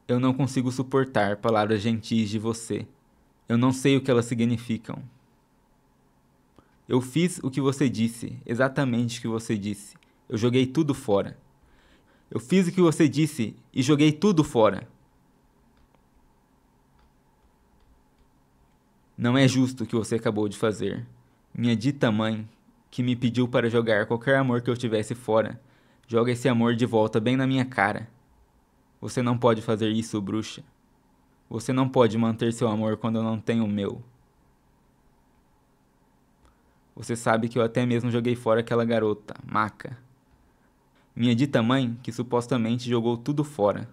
Eu não consigo suportar palavras gentis de você. Eu não sei o que elas significam. Eu fiz o que você disse, exatamente o que você disse. Eu joguei tudo fora. Eu fiz o que você disse e joguei tudo fora. Não é justo o que você acabou de fazer. Minha dita mãe, que me pediu para jogar qualquer amor que eu tivesse fora, joga esse amor de volta bem na minha cara. Você não pode fazer isso, bruxa. Você não pode manter seu amor quando eu não tenho o meu. Você sabe que eu até mesmo joguei fora aquela garota, Maca. Minha dita mãe, que supostamente jogou tudo fora.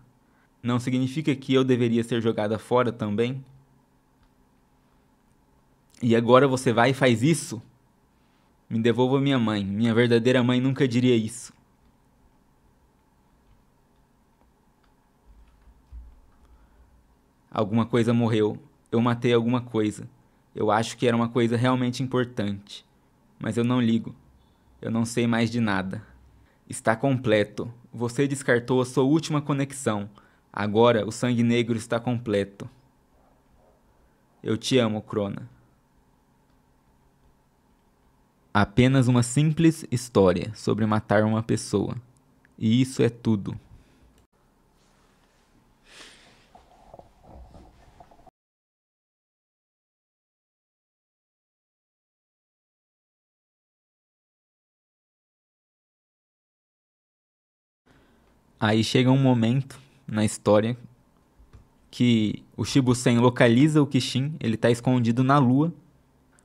Não significa que eu deveria ser jogada fora também? E agora você vai e faz isso? Me devolva minha mãe. Minha verdadeira mãe nunca diria isso. Alguma coisa morreu. Eu matei alguma coisa. Eu acho que era uma coisa realmente importante. Mas eu não ligo. Eu não sei mais de nada. Está completo. Você descartou a sua última conexão. Agora o sangue negro está completo. Eu te amo, Crona. Apenas uma simples história sobre matar uma pessoa. E isso é tudo. Aí chega um momento na história que o Shibusen localiza o Kishin, ele está escondido na lua.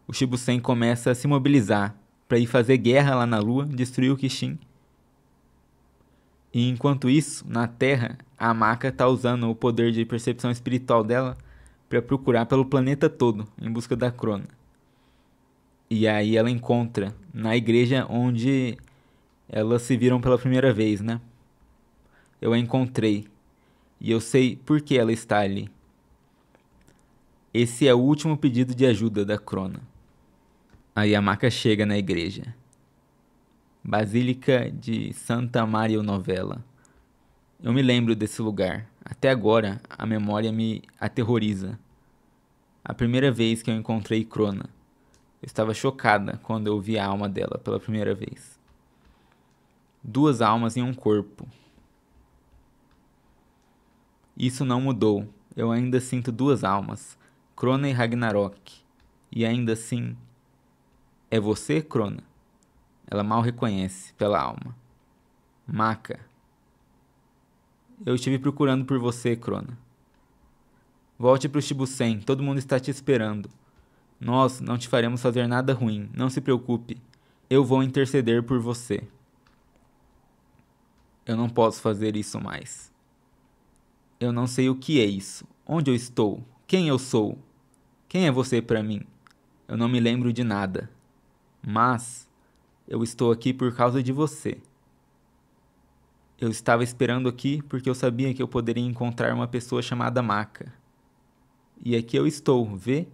O Shibusen começa a se mobilizar para ir fazer guerra lá na lua, destruir o Kishin. E enquanto isso, na Terra, a Maka está usando o poder de percepção espiritual dela para procurar pelo planeta todo em busca da Crona. E aí ela encontra na igreja onde elas se viram pela primeira vez, né? Eu a encontrei e eu sei por que ela está ali. Esse é o último pedido de ajuda da Crona. Aí a Maka chega na igreja. Basílica de Santa Maria Novella. Eu me lembro desse lugar. Até agora, a memória me aterroriza. A primeira vez que eu encontrei Crona, eu estava chocada quando eu vi a alma dela pela primeira vez. 2 almas em um corpo. Isso não mudou. Eu ainda sinto 2 almas, Crona e Ragnarok. E ainda assim, é você, Crona? Ela mal reconhece pela alma. Maka. Eu estive procurando por você, Crona. Volte para o Shibusen, todo mundo está te esperando. Nós não te faremos fazer nada ruim, não se preocupe. Eu vou interceder por você. Eu não posso fazer isso mais. Eu não sei o que é isso. Onde eu estou? Quem eu sou? Quem é você para mim? Eu não me lembro de nada. Mas eu estou aqui por causa de você. Eu estava esperando aqui porque eu sabia que eu poderia encontrar uma pessoa chamada Maka. E aqui eu estou, vê?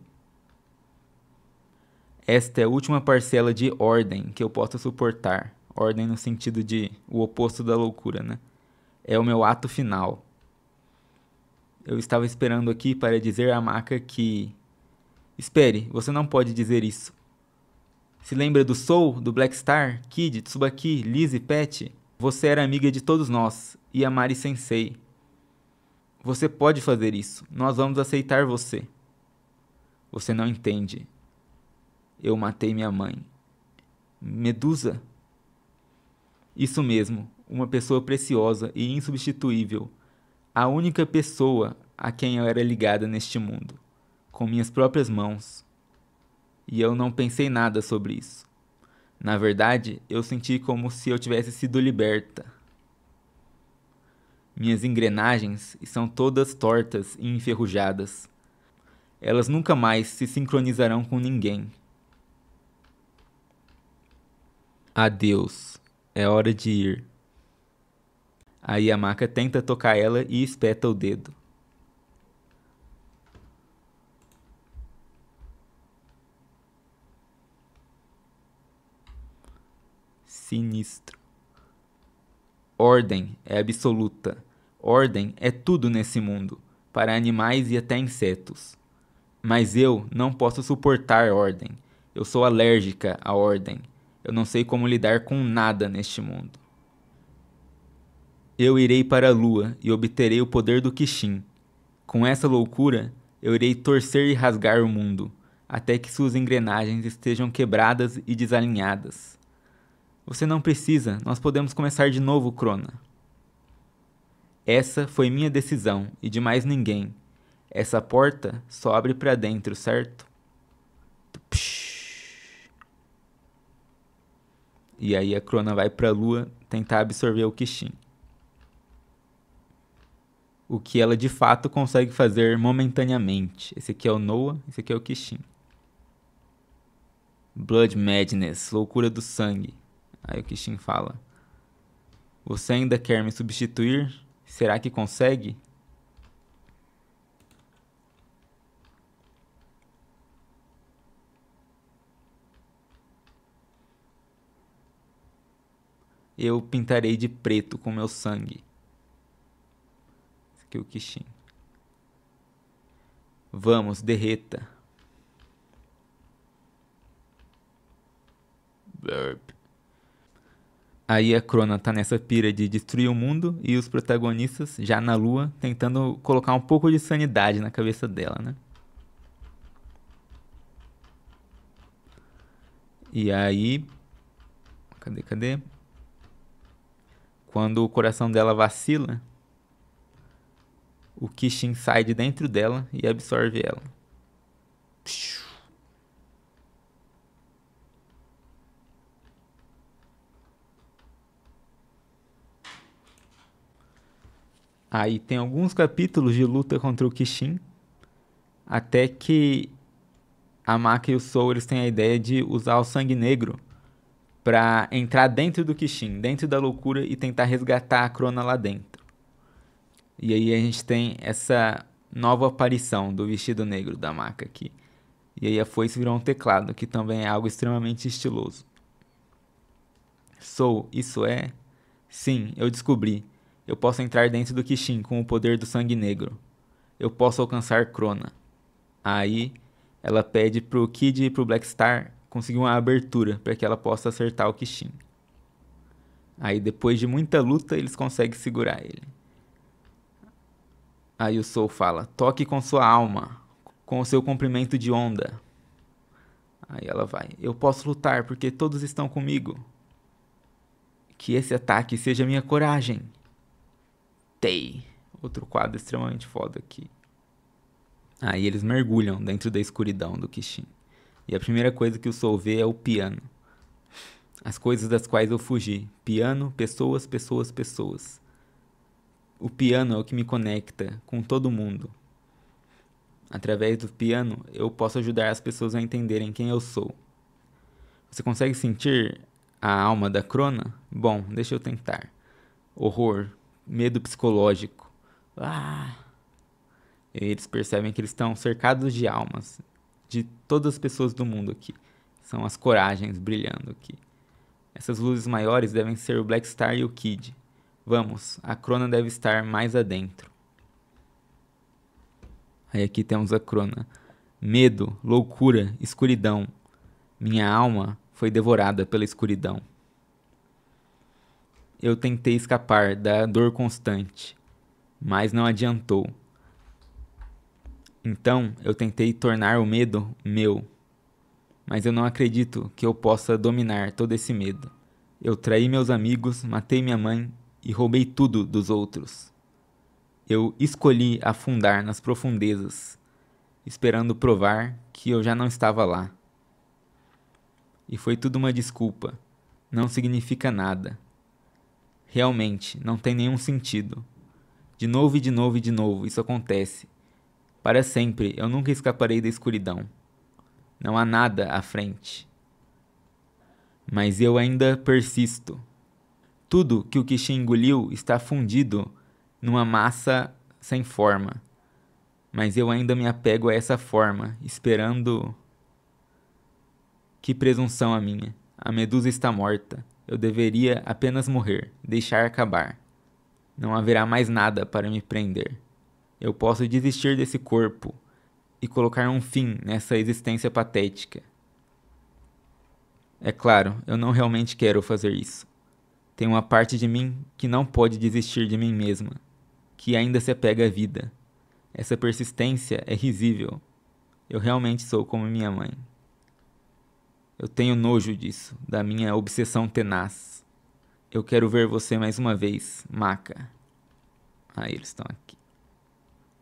Esta é a última parcela de ordem que eu posso suportar. Ordem no sentido de o oposto da loucura, né? É o meu ato final. Eu estava esperando aqui para dizer à Maka que... Espere, você não pode dizer isso. Se lembra do Soul, do Black Star, Kid, Tsubaki, Liz e Pet? Você era amiga de todos nós, e a Mari Sensei. Você pode fazer isso. Nós vamos aceitar você. Você não entende. Eu matei minha mãe. Medusa? Isso mesmo, uma pessoa preciosa e insubstituível. A única pessoa a quem eu era ligada neste mundo. Com minhas próprias mãos. E eu não pensei nada sobre isso. Na verdade, eu senti como se eu tivesse sido liberta. Minhas engrenagens estão todas tortas e enferrujadas. Elas nunca mais se sincronizarão com ninguém. Adeus. É hora de ir. Aí a Maka tenta tocar ela e espeta o dedo. Sinistro. Ordem é absoluta. Ordem é tudo nesse mundo, para animais e até insetos. Mas eu não posso suportar ordem. Eu sou alérgica à ordem. Eu não sei como lidar com nada neste mundo. Eu irei para a lua e obterei o poder do Kishin. Com essa loucura, eu irei torcer e rasgar o mundo. até que suas engrenagens estejam quebradas e desalinhadas. Você não precisa, nós podemos começar de novo, Crona. Essa foi minha decisão e de mais ninguém. Essa porta só abre pra dentro, certo? E aí a Crona vai pra lua tentar absorver o Kishin. O que ela de fato consegue fazer momentaneamente. Esse aqui é o Noah, esse aqui é o Kishin. Blood Madness, loucura do sangue. Aí o Kishin fala: você ainda quer me substituir? Será que consegue? Eu pintarei de preto com meu sangue. Esse aqui é o Kishin. Vamos, derreta. Burp. Aí a Crona tá nessa pira de destruir o mundo e os protagonistas já na lua tentando colocar um pouco de sanidade na cabeça dela, né? E aí... Cadê? Quando o coração dela vacila, o Kishin sai de dentro dela e absorve ela. Aí tem alguns capítulos de luta contra o Kishin, até que a Maka e o Soul eles têm a ideia de usar o sangue negro pra entrar dentro do Kishin, dentro da loucura e tentar resgatar a Crona lá dentro. E aí a gente tem essa nova aparição do vestido negro da Maka aqui. E aí a foice virou um teclado, que também é algo extremamente estiloso. Soul, isso é? Sim, eu descobri. Eu posso entrar dentro do Kishin com o poder do sangue negro. Eu posso alcançar Crona. Aí ela pede pro Kid e pro Blackstar conseguir uma abertura para que ela possa acertar o Kishin. Aí depois de muita luta eles conseguem segurar ele. Aí o Soul fala: toque com sua alma, com o seu comprimento de onda. Aí ela vai: eu posso lutar porque todos estão comigo. Que esse ataque seja minha coragem. Tei. Outro quadro extremamente foda aqui. Aí eles mergulham dentro da escuridão do Kishin. E a primeira coisa que o Soul vê é o piano. As coisas das quais eu fugi. Piano, pessoas, pessoas, pessoas. O piano é o que me conecta com todo mundo. Através do piano, eu posso ajudar as pessoas a entenderem quem eu sou. Você consegue sentir a alma da Crona? Bom, deixa eu tentar. Horror, medo psicológico. Eles percebem que eles estão cercados de almas, de todas as pessoas do mundo aqui. São as coragens brilhando aqui. Essas luzes maiores devem ser o Blackstar e o Kid. Vamos, a Crona deve estar mais adentro. Aí aqui temos a Crona. Medo, loucura, escuridão. Minha alma foi devorada pela escuridão. Eu tentei escapar da dor constante, mas não adiantou. Então eu tentei tornar o medo meu, mas eu não acredito que eu possa dominar todo esse medo. Eu traí meus amigos, matei minha mãe e roubei tudo dos outros. Eu escolhi afundar nas profundezas, esperando provar que eu já não estava lá. E foi tudo uma desculpa. Não significa nada. Realmente, não tem nenhum sentido. De novo e de novo e de novo, isso acontece. Para sempre, eu nunca escaparei da escuridão. Não há nada à frente. Mas eu ainda persisto. Tudo que o Kishin engoliu está fundido numa massa sem forma. Mas eu ainda me apego a essa forma, esperando... Que presunção a minha. A medusa está morta. Eu deveria apenas morrer, deixar acabar. Não haverá mais nada para me prender. Eu posso desistir desse corpo e colocar um fim nessa existência patética. É claro, eu não realmente quero fazer isso. Tem uma parte de mim que não pode desistir de mim mesma, que ainda se apega à vida. Essa persistência é risível. Eu realmente sou como minha mãe. Eu tenho nojo disso, da minha obsessão tenaz. Eu quero ver você mais uma vez, Maka. Aí eles estão aqui.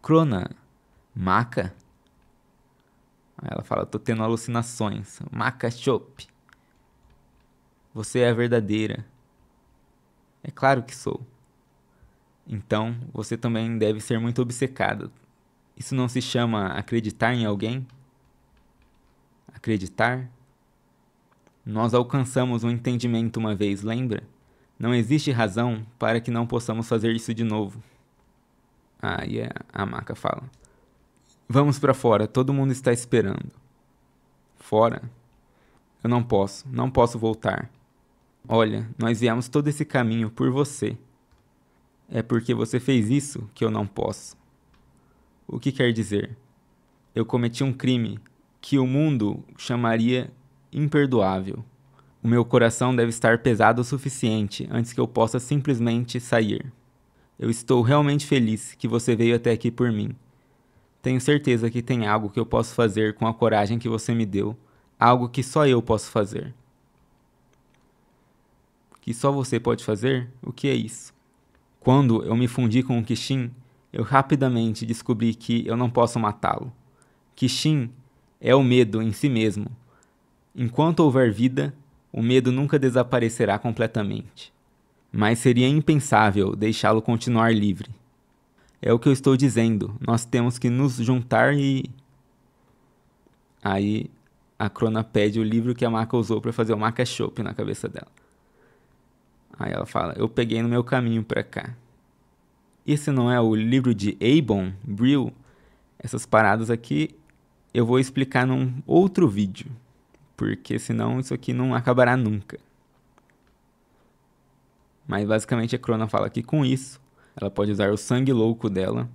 Crona, Maka? Aí ela fala, tô tendo alucinações. Maka Chop. Você é a verdadeira. É claro que sou. Então, você também deve ser muito obcecada. Isso não se chama acreditar em alguém? Acreditar? Nós alcançamos um entendimento uma vez, lembra? Não existe razão para que não possamos fazer isso de novo. Aí a Maka fala. Vamos pra fora, todo mundo está esperando. Fora? Eu não posso voltar. Olha, nós viemos todo esse caminho por você. É porque você fez isso que eu não posso. O que quer dizer? Eu cometi um crime que o mundo chamaria imperdoável. O meu coração deve estar pesado o suficiente antes que eu possa simplesmente sair. Eu estou realmente feliz que você veio até aqui por mim. Tenho certeza que tem algo que eu posso fazer com a coragem que você me deu. Algo que só eu posso fazer. Que só você pode fazer? O que é isso? Quando eu me fundi com o Kishin, eu rapidamente descobri que eu não posso matá-lo. Kishin é o medo em si mesmo. Enquanto houver vida, o medo nunca desaparecerá completamente. Mas seria impensável deixá-lo continuar livre. É o que eu estou dizendo. Nós temos que nos juntar e... Aí a Crona pede o livro que a Maka usou para fazer o Maka Chopp na cabeça dela. Aí ela fala, eu peguei no meu caminho pra cá. Esse não é o livro de Eibon, Brill? Essas paradas aqui eu vou explicar num outro vídeo. Porque senão isso aqui não acabará nunca. Mas basicamente a Crona fala que com isso, ela pode usar o sangue louco dela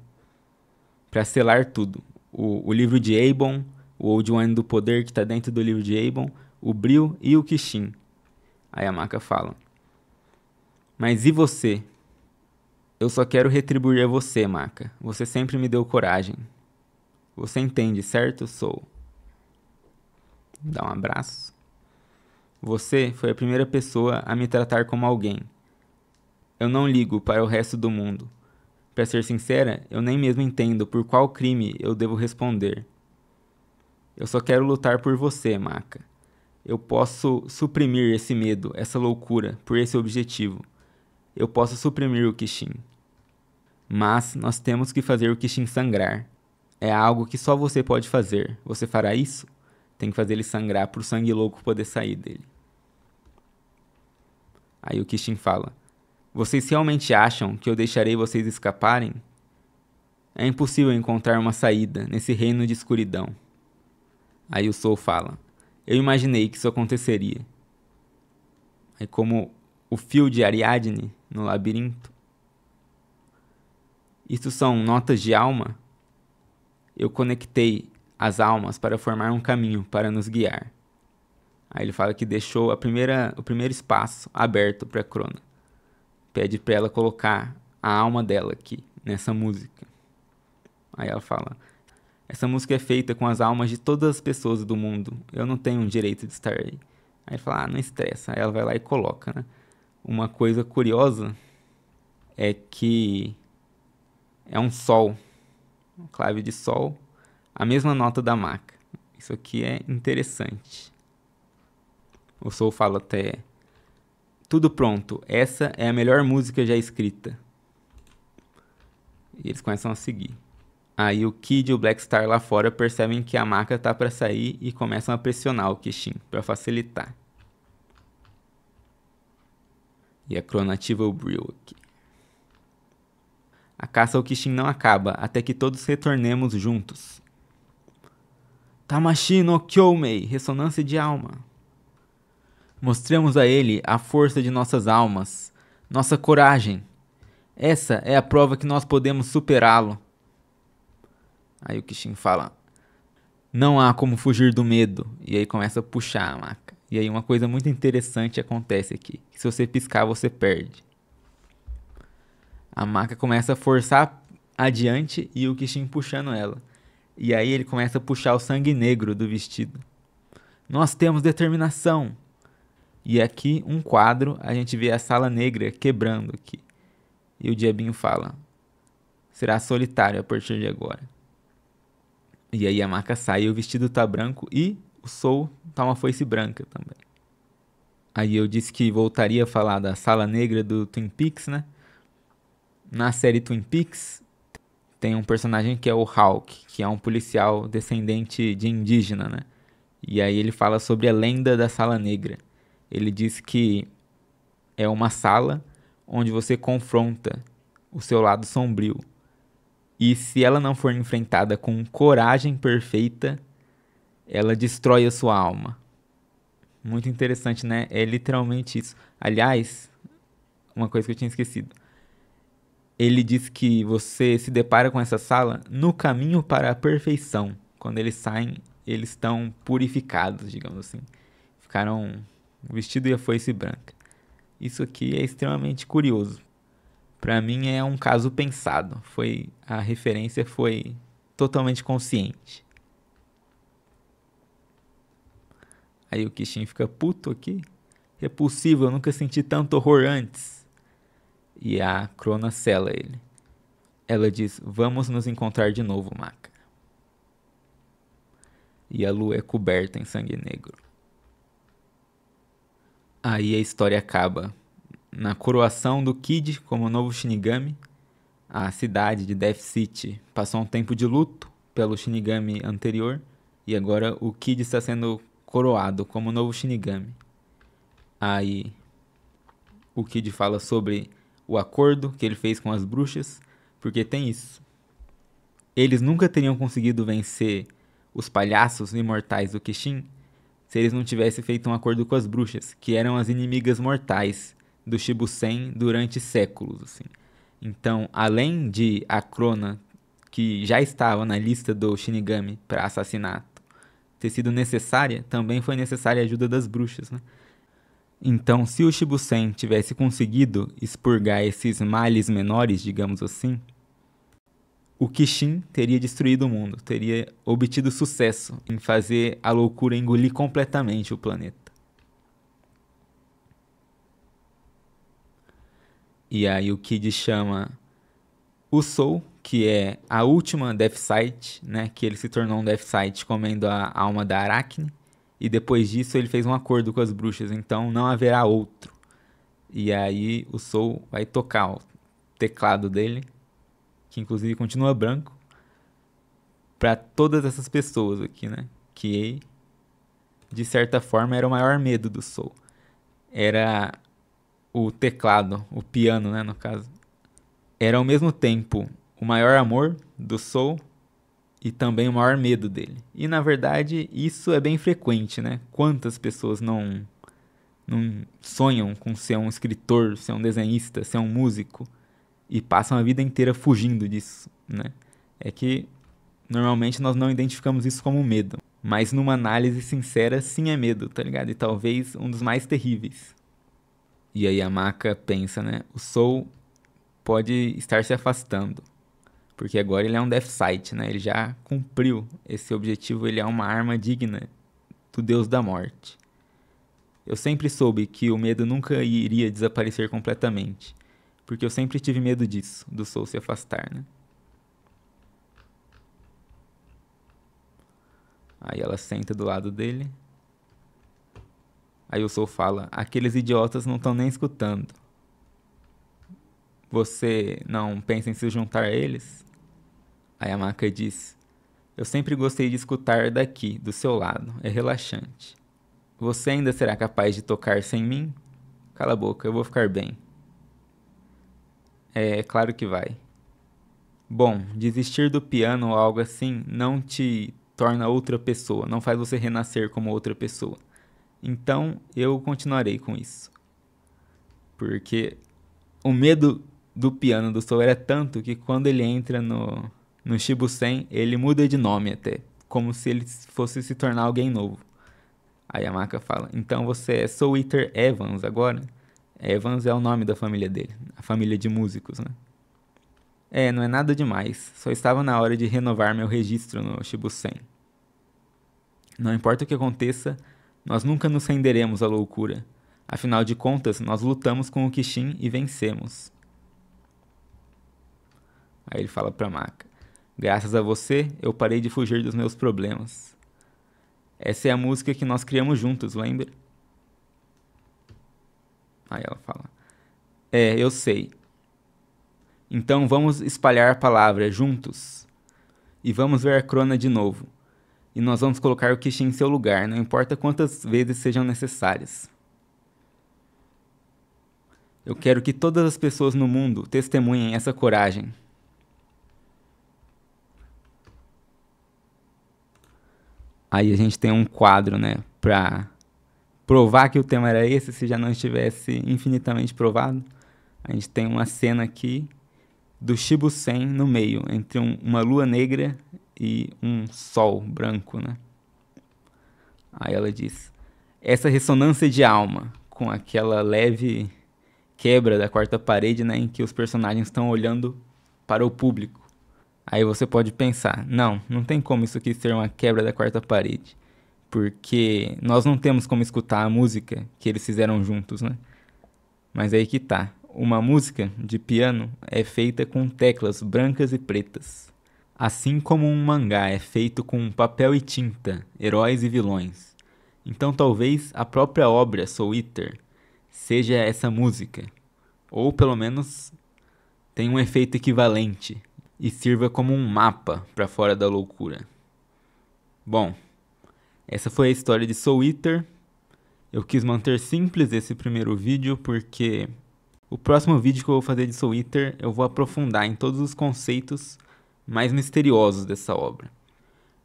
pra selar tudo. O livro de Eibon, o Old One do poder que tá dentro do livro de Eibon, o Brill e o Kishin. Aí a Maka fala, mas e você? Eu só quero retribuir a você, Maka. Você sempre me deu coragem. Você entende, certo? Sou. Dá um abraço. Você foi a primeira pessoa a me tratar como alguém. Eu não ligo para o resto do mundo. Para ser sincera, eu nem mesmo entendo por qual crime eu devo responder. Eu só quero lutar por você, Maka. Eu posso suprimir esse medo, essa loucura, por esse objetivo. Eu posso suprimir o Kishin. Mas nós temos que fazer o Kishin sangrar. É algo que só você pode fazer. Você fará isso? Tem que fazer ele sangrar para o sangue louco poder sair dele. Aí o Kishin fala, vocês realmente acham que eu deixarei vocês escaparem? É impossível encontrar uma saída nesse reino de escuridão. Aí o Soul fala, eu imaginei que isso aconteceria. Aí como o fio de Ariadne no labirinto. Isso são notas de alma? Eu conectei as almas para formar um caminho para nos guiar. Aí ele fala que deixou o primeiro espaço aberto para Crona. Pede para ela colocar a alma dela aqui, nessa música. Aí ela fala, essa música é feita com as almas de todas as pessoas do mundo. Eu não tenho um direito de estar aí. Aí ele fala, não estressa. Aí ela vai lá e coloca, né? Uma coisa curiosa é que é um sol, uma clave de sol, a mesma nota da Maka. Isso aqui é interessante. O Soul fala até, tudo pronto, essa é a melhor música já escrita. E eles começam a seguir. Aí o Kid e o Black Star lá fora percebem que a Maka tá pra sair e começam a pressionar o Kishin pra facilitar. E a Crona ativa o Brill aqui. A caça ao Kishin não acaba até que todos retornemos juntos. Tamashi no Kyomei, ressonância de alma. Mostremos a ele a força de nossas almas, nossa coragem. Essa é a prova que nós podemos superá-lo. Aí o Kishin fala, não há como fugir do medo. E aí começa a puxar a Maka. E aí uma coisa muito interessante acontece aqui. Que se você piscar, você perde. A Maka começa a forçar adiante e o Kishin puxando ela. E aí ele começa a puxar o sangue negro do vestido. Nós temos determinação. E aqui, um quadro, a gente vê a sala negra quebrando aqui. E o diabinho fala: será solitário a partir de agora. E aí a maca sai e o vestido tá branco e o Soul tá uma foice branca também. Aí eu disse que voltaria a falar da sala negra do Twin Peaks, né? Na série Twin Peaks tem um personagem que é o Hawk, que é um policial descendente de indígena, né? E aí ele fala sobre a lenda da sala negra. Ele diz que é uma sala onde você confronta o seu lado sombrio. E se ela não for enfrentada com coragem perfeita, ela destrói a sua alma. Muito interessante, né? É literalmente isso. Aliás, uma coisa que eu tinha esquecido. Ele diz que você se depara com essa sala no caminho para a perfeição. Quando eles saem, eles estão purificados, digamos assim. Ficaram o vestido e a foice branca. Isso aqui é extremamente curioso. Pra mim é um caso pensado. A referência foi totalmente consciente. Aí o Kishin fica puto aqui. Repulsivo, eu nunca senti tanto horror antes. E a Crona sela ele. Ela diz: vamos nos encontrar de novo, Maca. E a lua é coberta em sangue negro. Aí a história acaba na coroação do Kid como novo Shinigami. A cidade de Death City passou um tempo de luto pelo Shinigami anterior e agora o Kid está sendo coroado como novo Shinigami. Aí o Kid fala sobre o acordo que ele fez com as bruxas, porque tem isso. Eles nunca teriam conseguido vencer os palhaços imortais do Kishin se eles não tivessem feito um acordo com as bruxas, que eram as inimigas mortais do Shibusen durante séculos, assim. Então, além de a Crona, que já estava na lista do Shinigami para assassinato, ter sido necessária, também foi necessária a ajuda das bruxas, né? Então, se o Shibusen tivesse conseguido expurgar esses males menores, digamos assim, o Kishin teria destruído o mundo, teria obtido sucesso em fazer a loucura engolir completamente o planeta. E aí o Kid chama o Soul, que é a última Death Sight, né? Que ele se tornou um Death Sight comendo a alma da Arachne. E depois disso ele fez um acordo com as bruxas, então não haverá outro. E aí o Soul vai tocar o teclado dele, que inclusive continua branco, para todas essas pessoas aqui, né? Que de certa forma era o maior medo do Soul. Era o teclado, o piano, né, no caso. Era ao mesmo tempo o maior amor do Soul e também o maior medo dele. E na verdade isso é bem frequente, né? Quantas pessoas não sonham com ser um escritor, ser um desenhista, ser um músico e passam a vida inteira fugindo disso, né? É que normalmente nós não identificamos isso como medo, mas numa análise sincera sim é medo, tá ligado? E talvez um dos mais terríveis. E aí a Maka pensa, né? O Soul pode estar se afastando, porque agora ele é um Death Sight, né? Ele já cumpriu esse objetivo, ele é uma arma digna do Deus da Morte. Eu sempre soube que o medo nunca iria desaparecer completamente, porque eu sempre tive medo disso, do Soul se afastar, né? Aí ela senta do lado dele. Aí o Soul fala: aqueles idiotas não estão nem escutando. Você não pensa em se juntar a eles? Aí a Maka diz: eu sempre gostei de escutar daqui, do seu lado, é relaxante. Você ainda será capaz de tocar sem mim? Cala a boca, eu vou ficar bem. É claro que vai. Bom, desistir do piano ou algo assim não te torna outra pessoa, não faz você renascer como outra pessoa. Então eu continuarei com isso. Porque o medo do piano do Soul era tanto que quando ele entra no Shibusen, ele muda de nome até, como se ele fosse se tornar alguém novo. Aí a Maka fala: então você é Soul Eater Evans agora? Evans é o nome da família dele, a família de músicos, né? Não é nada demais. Só estava na hora de renovar meu registro no Shibusen. Não importa o que aconteça, nós nunca nos renderemos à loucura. Afinal de contas, nós lutamos com o Kishin e vencemos. Aí ele fala pra Maka: graças a você, eu parei de fugir dos meus problemas. Essa é a música que nós criamos juntos, lembra? Aí ela fala: eu sei. Então vamos espalhar a palavra juntos. E vamos ver a Crona de novo. E nós vamos colocar o Kishin em seu lugar, não importa quantas vezes sejam necessárias. Eu quero que todas as pessoas no mundo testemunhem essa coragem. Aí a gente tem um quadro, né, pra provar que o tema era esse, se já não estivesse infinitamente provado. A gente tem uma cena aqui do Shibusen no meio, entre uma lua negra e um sol branco, né? Aí ela diz: essa ressonância de alma, com aquela leve quebra da quarta parede, né, em que os personagens estão olhando para o público. Aí você pode pensar: não tem como isso aqui ser uma quebra da quarta parede, porque nós não temos como escutar a música que eles fizeram juntos, né? Mas aí que tá. Uma música de piano é feita com teclas brancas e pretas. Assim como um mangá é feito com papel e tinta, heróis e vilões. Então talvez a própria obra Soul Eater seja essa música. Ou pelo menos tenha um efeito equivalente e sirva como um mapa para fora da loucura. Bom, essa foi a história de Soul Eater. Eu quis manter simples esse primeiro vídeo porque o próximo vídeo que eu vou fazer de Soul Eater eu vou aprofundar em todos os conceitos mais misteriosos dessa obra.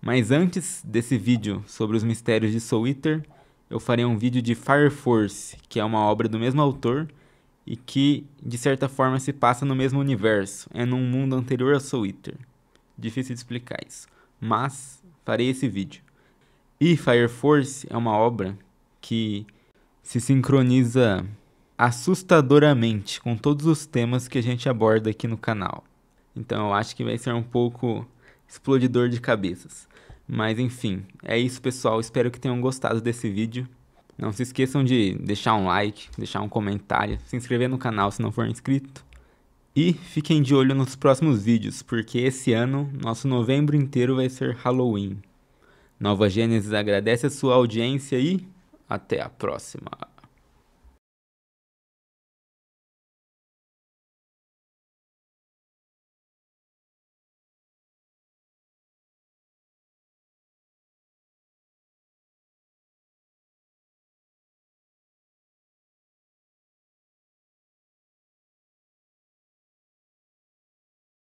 Mas antes desse vídeo sobre os mistérios de Soul Eater, eu farei um vídeo de Fire Force, que é uma obra do mesmo autor e que, de certa forma, se passa no mesmo universo, é num mundo anterior a Soul Eater. Difícil de explicar isso, mas farei esse vídeo. E Fire Force é uma obra que se sincroniza assustadoramente com todos os temas que a gente aborda aqui no canal. Então eu acho que vai ser um pouco explodidor de cabeças. Mas enfim, é isso, pessoal. Espero que tenham gostado desse vídeo. Não se esqueçam de deixar um like, deixar um comentário, se inscrever no canal se não for inscrito. E fiquem de olho nos próximos vídeos, porque esse ano, nosso novembro inteiro vai ser Halloween. Nova Gênesis agradece a sua audiência e até a próxima.